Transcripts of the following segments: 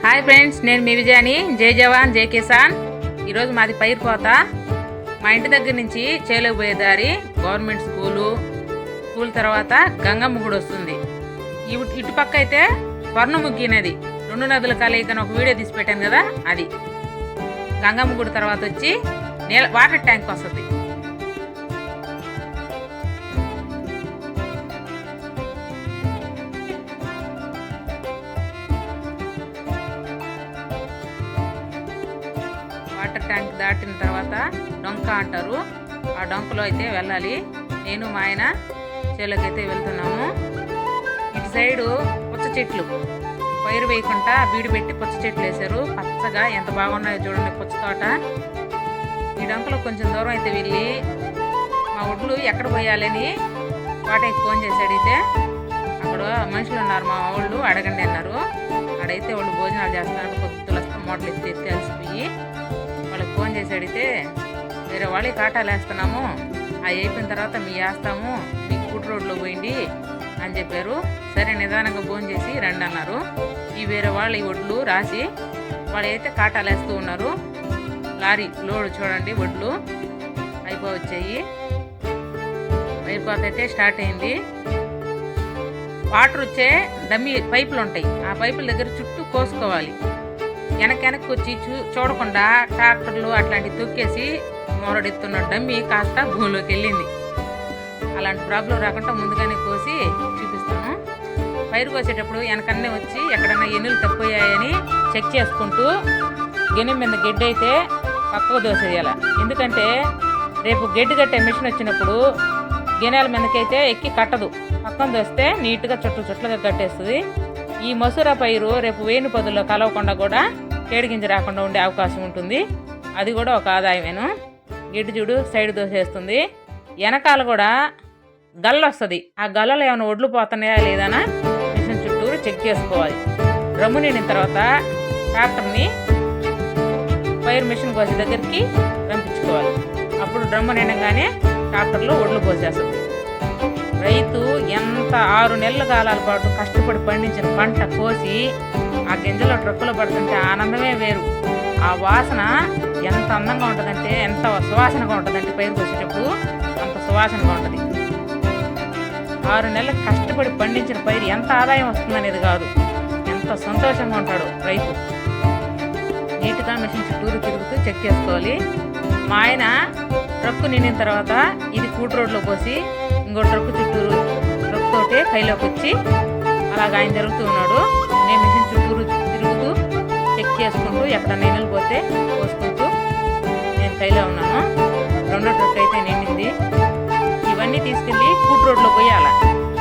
Hi friends, నేను మీ విజయాని. జై జవాన్ జై కిసాన్. ఈరోజు మాది పైరు కోత. మా ఇంటి దగ్గర నుంచి చేలోకి పోయే దారి గవర్నమెంట్ స్కూల్ తర్వాత గంగమ్మ గుడి వస్తుంది. ఇటుపక్క అయితే స్వర్ణముఖి నది, రెండు నదుల కలయికని ఒక వీడియో తీసి పెట్టాను కదా, అది గంగమ్మ గుడి తర్వాత వచ్చి వాటర్ ట్యాంక్ వస్తుంది. వాటర్ ట్యాంక్ దాటిన తర్వాత డొంక అంటారు, ఆ డొంకలో అయితే వెళ్ళాలి. నేను మా ఆయన చేలోకి అయితే వెళ్తున్నాము. ఇటు సైడు పుచ్చ చెట్లు పైరు వేయకుండా బీడు పెట్టి పుచ్చ చెట్లు వేశారు. పచ్చగా ఎంత బాగున్నాయో చూడండి పుచ్చ తోట. ఈ డొంకలో కొంచెం దూరం అయితే వెళ్ళి మా ఒడ్లు ఎక్కడ పోయాలని వాటకి ఫోన్ చేసి అడిగితే అక్కడ మనుషులు ఉన్నారు, మా వాళ్ళు అడగండి అన్నారు. అడైతే వాళ్ళు భోజనాలు చేస్తున్నారు. పొద్దుల మూటలు ఎత్తి అలసిపోయి వాళ్ళకి ఫోన్ చేసి అడిగితే వేరే వాళ్ళకి కాటాలు వేస్తున్నాము, అవి అయిపోయిన తర్వాత మీ వేస్తాము, మీకు ఫుడ్ రోడ్లో పోయింది అని చెప్పారు. సరే నిదానంగా ఫోన్ చేసి రండి అన్నారు. ఈ వేరే వాళ్ళు ఈ ఒడ్లు రాసి వాళ్ళు అయితే కాటాలు వేస్తూ ఉన్నారు. లారీ లోడ్ చూడండి, ఒడ్లు అయిపోవచ్చాయి. అయిపోతే స్టార్ట్ అయింది. వాటర్ వచ్చే డమ్మీ పైపులు ఉంటాయి, ఆ పైపుల దగ్గర చుట్టూ కోసుకోవాలి. వెనక్కి వచ్చి చూడకుండా ట్రాక్టర్లు అట్లాంటివి తొక్కేసి మొరడెత్తున్న డమ్మి కాస్త భూమిలోకి వెళ్ళింది. అలాంటి ప్రాబ్లం రాకుండా ముందుగానే కోసి చూపిస్తాను. పైరు కోసేటప్పుడు వెనకన్నే వచ్చి ఎక్కడన్నా ఎన్నులు తక్కువయ్యాయని చెక్ చేసుకుంటూ గెనె మీద గడ్డి అయితే పక్కకు దోసేయాలి. ఎందుకంటే రేపు గడ్డి కట్టే మిషన్ వచ్చినప్పుడు గిన్నెల మీదకైతే ఎక్కి కట్టదు, పక్కన దోస్తే నీట్గా చుట్లుగా కట్టేస్తుంది. ఈ మసూర పైరు రేపు వేణు పదుల్లో కలవకుండా కూడా కేడిగింజ రాకుండా ఉండే అవకాశం ఉంటుంది. అది కూడా ఒక ఆదాయమేను. గిడ్డు చూడు సైడ్ దోసేస్తుంది. వెనకాల కూడా గల్ల వస్తుంది. ఆ గల్లలో ఏమైనా ఒడ్లు పోతున్నాయా లేదనా మిషన్ చుట్టూరు చెక్ చేసుకోవాలి. డ్రమ్ము నిండిన తర్వాత ట్రాక్టర్ని పైరు మిషన్ కోసే దగ్గరికి పంపించుకోవాలి. అప్పుడు డ్రమ్ము నిండగానే ట్రాక్టర్లో ఒడ్లు పోసేస్తుంది. రైతు ఎంత 6 నెలల కాలాల పాటు కష్టపడి పండించిన పంట కోసి ఆ గింజలో ట్రక్కులో పడుతుంటే ఆనందమే వేరు. ఆ వాసన ఎంత అందంగా ఉంటుందంటే, ఎంత సువాసనగా ఉంటుందంటే, పైరు కోసేటప్పుడు అంత సువాసనగా ఉంటుంది. 6 నెలలకు కష్టపడి పండించిన పైరు ఎంత ఆదాయం వస్తుందనేది కాదు, ఎంత సంతోషంగా ఉంటాడు రైతు. నీట్గా మిషన్ చుట్టూరు తిరుగుతూ చెక్ చేసుకోవాలి. మా ఆయన ట్రక్కు నిండిన తర్వాత ఇది కూటు రోడ్లో పోసి ఇంకో ట్రక్కు చుట్టూరు ట్రక్కుతోటే కైలోకి వచ్చి అలాగ ఆయన తిరుగుతూ ఉన్నాడు. నేను మిషన్ చుట్టూరు తిరుగుతూ చెక్ చేసుకుంటూ ఎక్కడ నీళ్ళు పోతే పోసుకుంటూ నేను కైలో ఉన్నాను. రెండో ట్రక్ అయితే నిండింది. ఇవన్నీ తీసుకెళ్ళి కూటు రోడ్లో పోయాలి.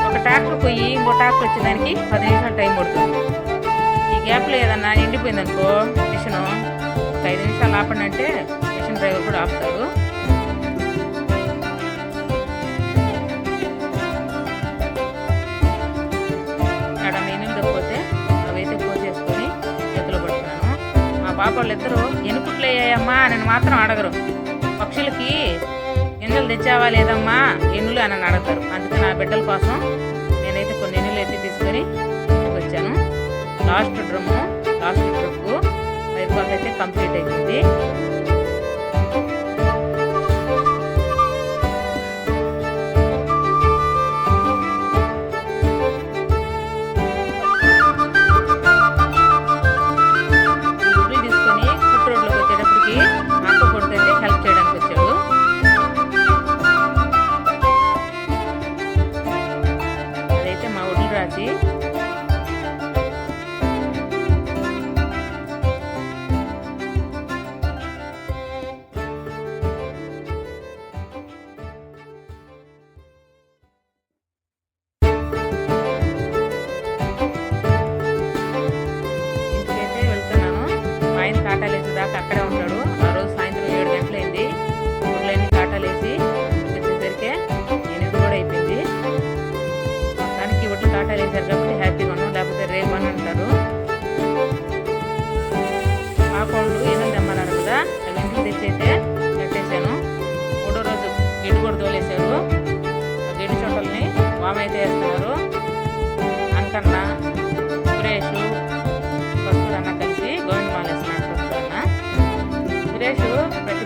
ఒక ట్రాక్టర్ పోయి ఇంకో ట్రాక్టర్ వచ్చేదానికి 10 నిమిషాలు టైం పడుతుంది. ఈ గ్యాప్లో ఏదన్నా నిండిపోయిందనుకో మిషను, ఒక 5 నిమిషాలు ఆపండి అంటే మిషన్ డ్రైవర్ కూడా ఆపుతాడు. అక్కడ నీళ్ళు తప్పిపోతే అవైతే పోసేసుకొని చేతిలో పడుతున్నాను. మా పాప వాళ్ళిద్దరూ ఎనుకుట్లు అయ్యాయమ్మా అని మాత్రం అడగరు. పక్షులకి గింజలు తెచ్చావా లేదమ్మా ఎన్నులు అని అడుగుతారు. అందుకే నా బిడ్డల కోసం నేనైతే కొన్ని ఎన్నులు ఎత్తి తీసుకొని వచ్చాను. లాస్ట్ డ్రమ్ము లాస్ట్ ట్రిప్పు అయిపోతే అయితే కంప్లీట్ అయిపోయింది. కాటాలు వేసే దాకా అక్కడే ఉంటాడు. ఆ రోజు సాయంత్రం 7 గంటలైంది. ఊళ్ళన్నీ కాటాలు వేసి వచ్చేసరికి 8 కూడా అయిపోయింది. మొత్తానికి ఒడ్లు కాటాలు వేసారు కాబట్టి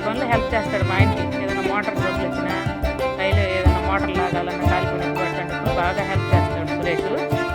పనులు హెల్ప్ చేస్తాడు మా ఆయనకి. ఏదైనా మోటార్ ట్రబుల్ వచ్చినా, కైలో ఏదైనా మోటార్ లాగాలన్నా కాలిపోయినప్పుడు అట్లాంటప్పుడు బాగా హెల్ప్ చేస్తాడు సురేష్.